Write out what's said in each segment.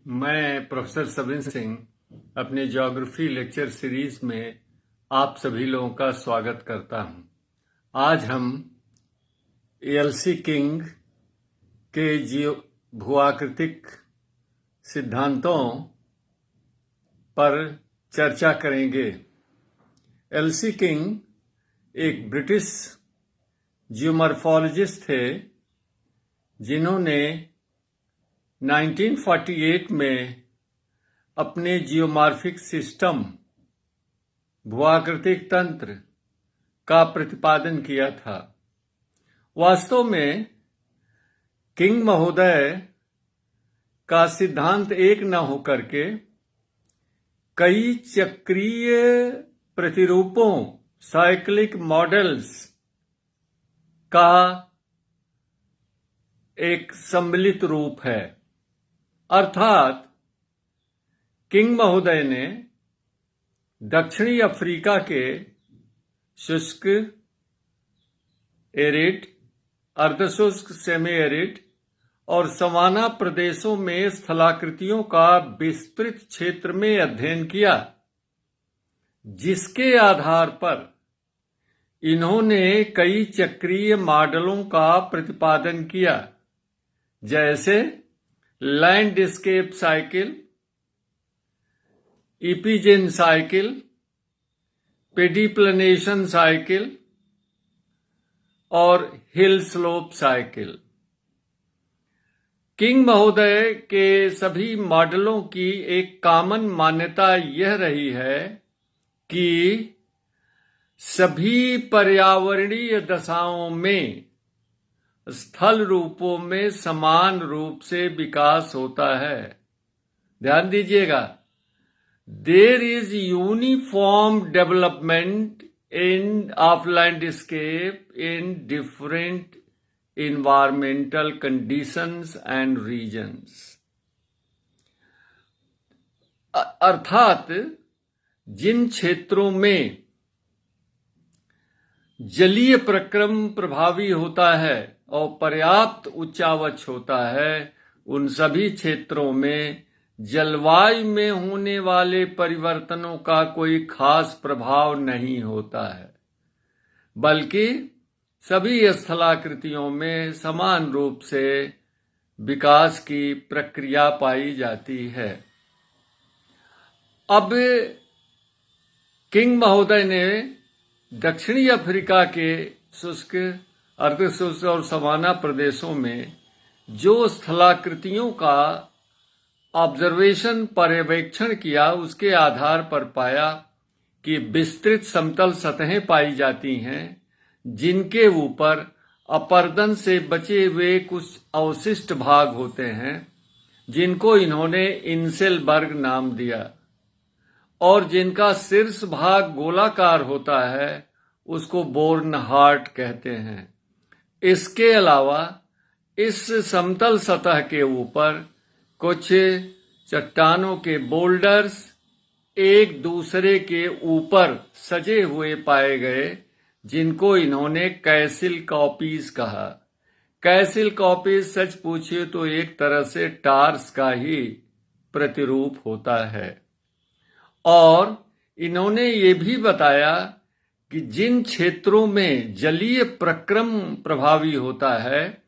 मैं प्रोफेसर सविन सिंह अपने geography lecture series में आप सभी लोगों का स्वागत करता हूं। आज हम एलसी किंग के भूआकृतिक सिद्धांतों पर चर्चा करेंगे। एलसी किंग एक ब्रिटिश जियोमॉर्फोलॉजिस्ट थे जिन्होंने 1948 में अपने जियोमॉर्फिक सिस्टम भूआकृतिक तंत्र का प्रतिपादन किया था। वास्तव में किंग महोदय का सिद्धांत एक न होकर के कई चक्रीय प्रतिरूपों साइक्लिक मॉडल्स का एक सम्मिलित रूप है। अर्थात किंग महोदय ने दक्षिणी अफ्रीका के शुष्क, एरिड, अर्धशुष्क, सेमी एरिड और सवाना प्रदेशों में स्थलाकृतियों का विस्तृत क्षेत्र में अध्ययन किया, जिसके आधार पर इन्होंने कई चक्रीय मॉडलों का प्रतिपादन किया, जैसे लैंडस्केप साइकिल, इपिजेन साइकिल, पेडिप्लेनेशन साइकिल और हिल स्लोप साइकिल। किंग महोदय के सभी मॉडलों की एक कॉमन मान्यता यह रही है कि सभी पर्यावरणीय दशाओं में स्थल रूपों में समान रूप से विकास होता है। ध्यान दीजिएगा, there is uniform development of landscape in different environmental conditions and regions. अर्थात जिन क्षेत्रों में जलीय प्रक्रम प्रभावी होता है और पर्याप्त उच्चावच होता है, उन सभी क्षेत्रों में जलवायु में होने वाले परिवर्तनों का कोई खास प्रभाव नहीं होता है, बल्कि सभी स्थलाकृतियों में समान रूप से विकास की प्रक्रिया पाई जाती है। अब किंग महोदय ने दक्षिणी अफ्रीका के शुष्क, अर्धशुष्क और सवाना प्रदेशों में जो स्थलाकृतियों का ऑब्जर्वेशन पर्यवेक्षण किया, उसके आधार पर पाया कि विस्तृत समतल सतहें पाई जाती हैं, जिनके ऊपर अपर्दन से बचे हुए कुछ अवशिष्ट भाग होते हैं, जिनको इन्होंने इंसेलबर्ग नाम दिया, और जिनका शीर्ष भाग गोलाकार होता है, उसको बोर्नहार्ट कहते हैं। इसके अलावा इस समतल सतह के ऊपर कुछ चट्टानों के बोल्डर्स एक दूसरे के ऊपर सजे हुए पाए गए, जिनको इन्होंने कैसिल कॉपीज कहा। कैसिल कॉपीज सच पूछिए तो एक तरह से टार्स का ही प्रतिरूप होता है। और इन्होंने ये भी बताया कि जिन क्षेत्रों में जलीय प्रक्रम प्रभावी होता है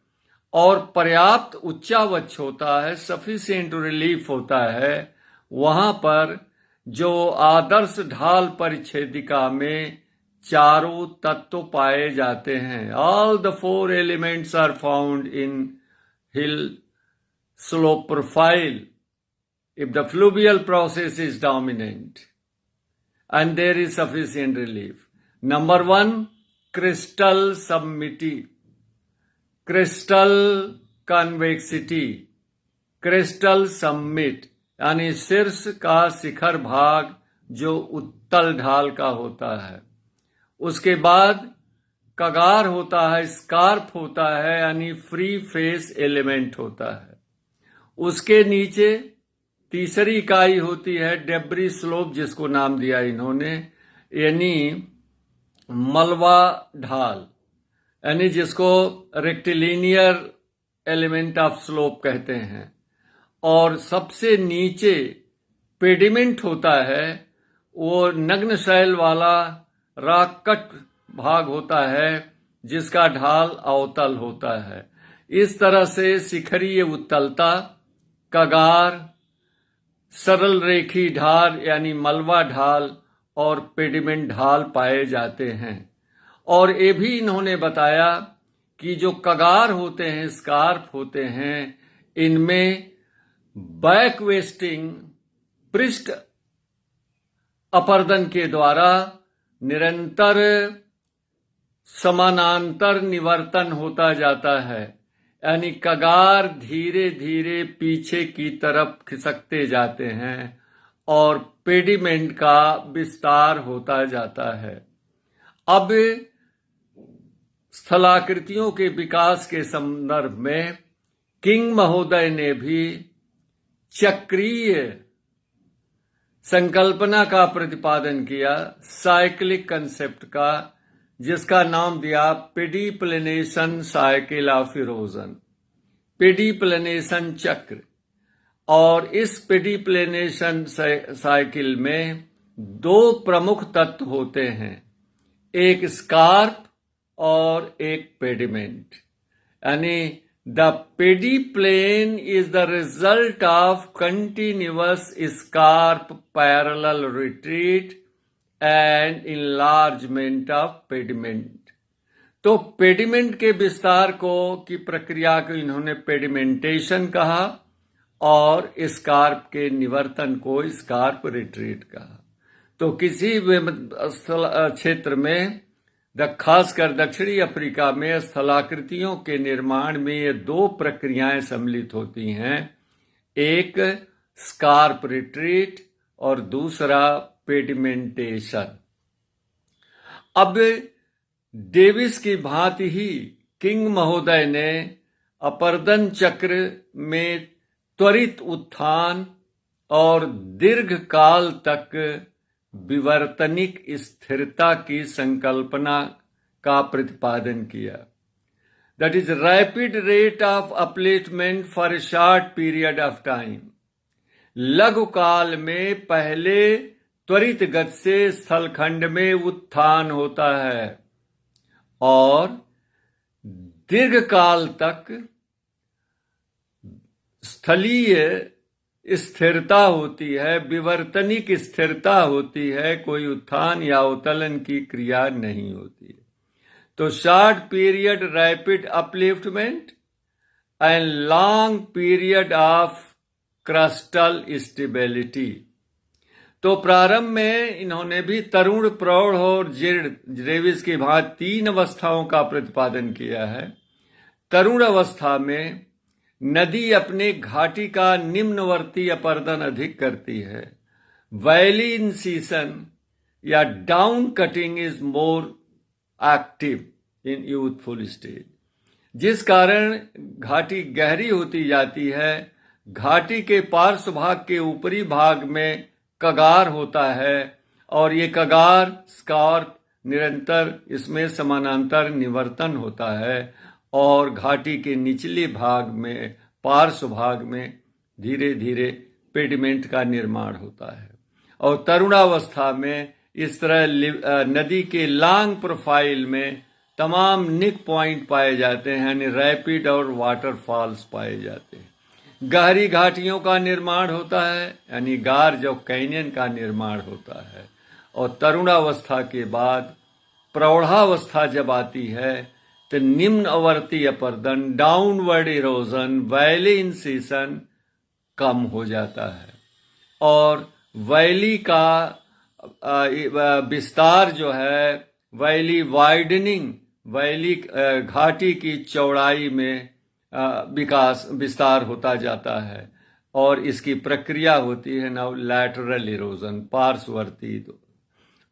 और पर्याप्त उच्चावच होता है, सफिशिएंट रिलीफ होता है, वहां पर जो आदर्श ढाल परिच्छेदिका में चारों तत्व पाए जाते हैं, all the 4 elements are found in hill slope profile if the fluvial process is dominant and there is sufficient relief. Number 1, crystal sublimity, crystal convexity, crystal summit यानी शीर्ष का शिखर भाग जो उत्तल ढाल का होता है। उसके बाद कगार होता है, स्कार्फ होता है, यानी फ्री फेस एलिमेंट होता है। उसके नीचे तीसरी इकाई होती है डेब्री स्लोप, जिसको नाम दिया इन्होंने, यानी मलबा ढाल, यानी जिसको रेक्टिलिनियर एलिमेंट ऑफ स्लोप कहते हैं। और सबसे नीचे पेडिमेंट होता है, वो नग्न शैल वाला रॉक कट भाग होता है जिसका ढाल अवतल होता है। इस तरह से शिखरीय उत्तलता, कगार, सरल रेखी ढाल यानी मलबा ढाल और पेडिमेंट ढाल पाए जाते हैं। और ये भी इन्होंने बताया कि जो कगार होते हैं, स्कार्प होते हैं, इनमें बैक वेस्टिंग पृष्ठ अपर्दन के द्वारा निरंतर समानांतर निवर्तन होता जाता है, यानी कगार धीरे धीरे पीछे की तरफ खिसकते जाते हैं और पेडिमेंट का विस्तार होता जाता है। अब स्थलाकृतियों के विकास के संदर्भ में किंग महोदय ने भी चक्रीय संकल्पना का प्रतिपादन किया, साइक्लिक कंसेप्ट का, जिसका नाम दिया पेडिप्लेनेशन साइकिल ऑफ इरोजन, पेडिप्लेनेशन चक्र। और इस पेडिप्लेनेशन साइकिल में दो प्रमुख तत्व होते हैं, एक स्कार्प और एक पेडिमेंट। यानी the pediplane is the result of continuous scarp parallel retreat and enlargement of pediment. तो पेडिमेंट के विस्तार की प्रक्रिया को इन्होंने पेडिमेंटेशन कहा और स्कार्प के निवर्तन को स्कार्प रिट्रीट कहा। तो किसी भी क्षेत्र में खासकर दक्षिणी अफ्रीका में स्थलाकृतियों के निर्माण में ये दो प्रक्रियाएं सम्मिलित होती हैं, एक स्कार्प रिट्रीट और दूसरा पेडिमेंटेशन। अब डेविस की भांति ही किंग महोदय ने अपर्दन चक्र में त्वरित उत्थान और दीर्घकाल तक विवर्तनिक स्थिरता की संकल्पना का प्रतिपादन किया। That is rapid rate of upliftment for a short period of time. लघु काल में पहले त्वरित गति से स्थलखंड में उत्थान होता है और दीर्घकाल तक स्थलीय स्थिरता होती है, विवर्तनिक स्थिरता होती है, कोई उत्थान या अवतलन की क्रिया नहीं होती है। तो short period rapid upliftment and long period of crustal stability. तो प्रारंभ में इन्होंने भी तरुण, प्रौढ़ और जीर्ण, डेविस की भांति तीन अवस्थाओं का प्रतिपादन किया है। तरुण अवस्था में नदी अपने घाटी का निम्नवर्ती अपर्दन अधिक करती है। वैली इन सीसन या down cutting is more active in youthful stage, जिस कारण घाटी गहरी होती जाती है। घाटी के पार्श्व भाग के ऊपरी भाग में कगार होता है और ये कगार स्कार्प निरंतर इसमें समानांतर निवर्तन होता है और घाटी के निचले भाग में, पार्श्व भाग में धीरे धीरे पेडिमेंट का निर्माण होता है। और तरुणावस्था में इस तरह नदी के लॉन्ग प्रोफाइल में तमाम निक पॉइंट पाए जाते हैं, यानी रैपिड और वाटरफॉल्स पाए जाते हैं। गहरी घाटियों का निर्माण होता है, यानी गार्ज और कैनियन का निर्माण होता है। और तरुणावस्था के बाद प्रौढ़ावस्था जब आती है तो निम्न आवर्ती अपर्दन, downward erosion, valley incision कम हो जाता है और वैली का विस्तार जो है, वैली वाइडनिंग, वैली घाटी की चौड़ाई में विस्तार होता जाता है और इसकी प्रक्रिया होती है नाउ लैटरल इरोजन, पार्श्ववर्ती।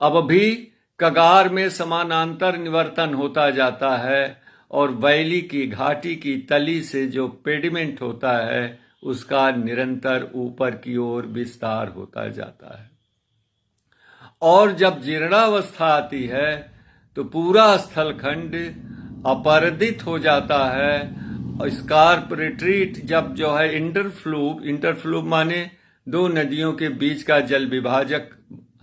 अब भी कगार में समानांतर निवर्तन होता जाता है और वैली की घाटी की तली से जो पेडिमेंट होता है उसका निरंतर ऊपर की ओर विस्तार होता जाता है। और जब जीर्णावस्था आती है तो पूरा स्थलखंड अपर्दित हो जाता है स्कार्प रिट्रीट जब जो है इंटरफ्लूव माने दो नदियों के बीच का जल विभाजक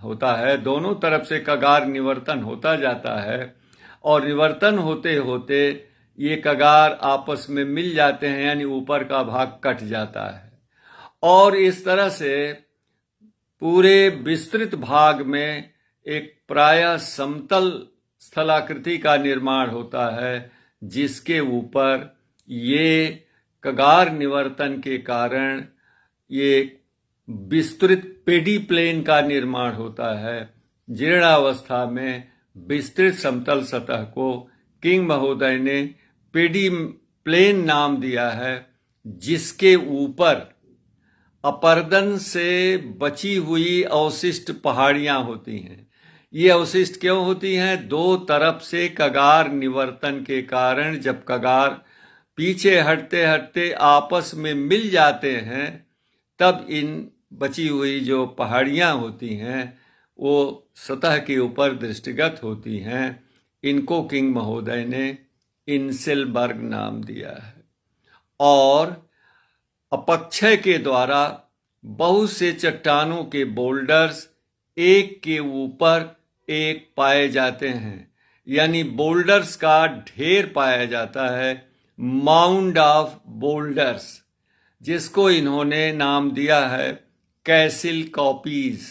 होता है, दोनों तरफ से कगार निवर्तन होता जाता है और निवर्तन होते होते ये कगार आपस में मिल जाते हैं, यानी ऊपर का भाग कट जाता है और इस तरह से पूरे विस्तृत भाग में एक प्रायः समतल स्थलाकृति का निर्माण होता है, जिसके ऊपर ये कगार निवर्तन के कारण ये विस्तृत पेडी प्लेन का निर्माण होता है। जीर्णावस्था में विस्तृत समतल सतह को किंग महोदय ने पेडी प्लेन नाम दिया है, जिसके ऊपर अपर्दन से बची हुई अवशिष्ट पहाड़ियां होती हैं। ये अवशिष्ट क्यों होती हैं? दो तरफ से कगार निवर्तन के कारण जब कगार पीछे हटते हटते आपस में मिल जाते हैं, तब इन बची हुई जो पहाड़ियां होती हैं वो सतह के ऊपर दृष्टिगत होती हैं। इनको किंग महोदय ने इंसेलबर्ग नाम दिया है और अपक्षय के द्वारा बहुत से चट्टानों के बोल्डर्स एक के ऊपर एक पाए जाते हैं, यानी बोल्डर्स का ढेर पाया जाता है, माउंड ऑफ बोल्डर्स, जिसको इन्होंने नाम दिया है कैसिल कॉपीज।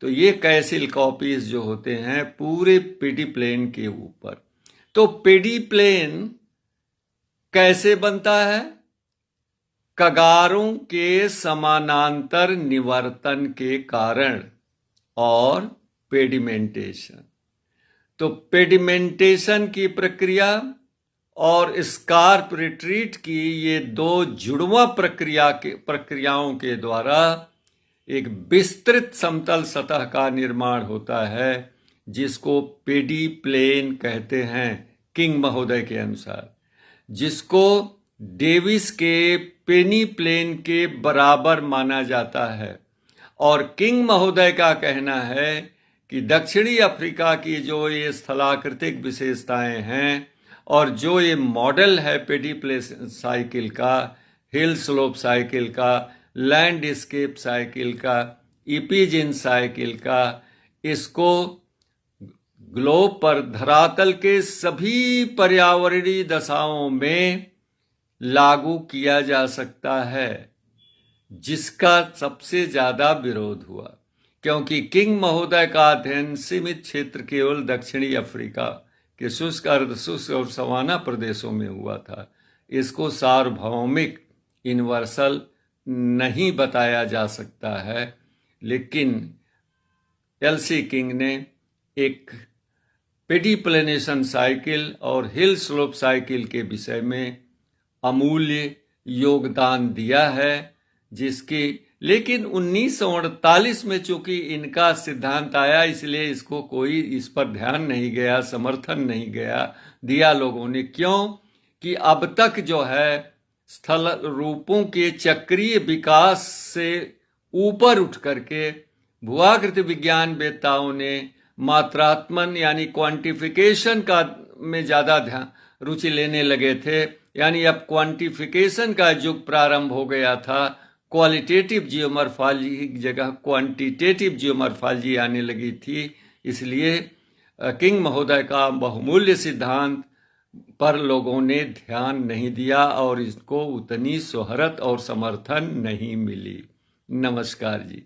तो ये कैसिल कॉपीज जो होते हैं पूरे पेडी प्लेन के ऊपर। तो पेडी प्लेन कैसे बनता है? कगारों के समानांतर निवर्तन के कारण और पेडिमेंटेशन। तो पेडिमेंटेशन की प्रक्रिया और स्कार्प रिट्रीट की ये दो जुड़वा प्रक्रियाओं के द्वारा एक विस्तृत समतल सतह का निर्माण होता है, जिसको पेडी प्लेन कहते हैं किंग महोदय के अनुसार, जिसको डेविस के पेनी प्लेन के बराबर माना जाता है। और किंग महोदय का कहना है कि दक्षिणी अफ्रीका की जो ये स्थलाकृतिक विशेषताएं हैं और जो ये मॉडल है पेडी प्लेन साइकिल का, हिल स्लोप साइकिल का, लैंडस्केप साइकिल का, इपीजिन साइकिल का, इसको ग्लोब पर धरातल के सभी पर्यावरणीय दशाओं में लागू किया जा सकता है, जिसका सबसे ज्यादा विरोध हुआ, क्योंकि किंग महोदय का अध्ययन सीमित क्षेत्र केवल दक्षिणी अफ्रीका के शुष्क, अर्धशुष्क और सवाना प्रदेशों में हुआ था। इसको सार्वभौमिक यूनिवर्सल नहीं बताया जा सकता है, लेकिन एलसी किंग ने एक पेडिप्लेनेशन साइकिल और हिल स्लोप साइकिल के विषय में अमूल्य योगदान दिया है, जिसकी लेकिन 1948 में चूंकि इनका सिद्धांत आया, इसलिए इसको कोई इस पर ध्यान नहीं गया, समर्थन नहीं दिया लोगों ने। क्यों कि अब तक जो है स्थल रूपों के चक्रीय विकास से ऊपर उठ करके भूआकृति विज्ञान वेत्ताओं ने मात्रात्मक यानी क्वांटिफिकेशन का में ज्यादा रुचि लेने लगे थे, यानी अब क्वांटिफिकेशन का युग प्रारंभ हो गया था। क्वालिटेटिव जियोमॉर्फोलॉजी की जगह क्वांटिटेटिव जियोमॉर्फोलॉजी आने लगी थी। इसलिए किंग महोदय का बहुमूल्य सिद्धांत पर लोगों ने ध्यान नहीं दिया और इसको उतनी शोहरत और समर्थन नहीं मिली। नमस्कार जी।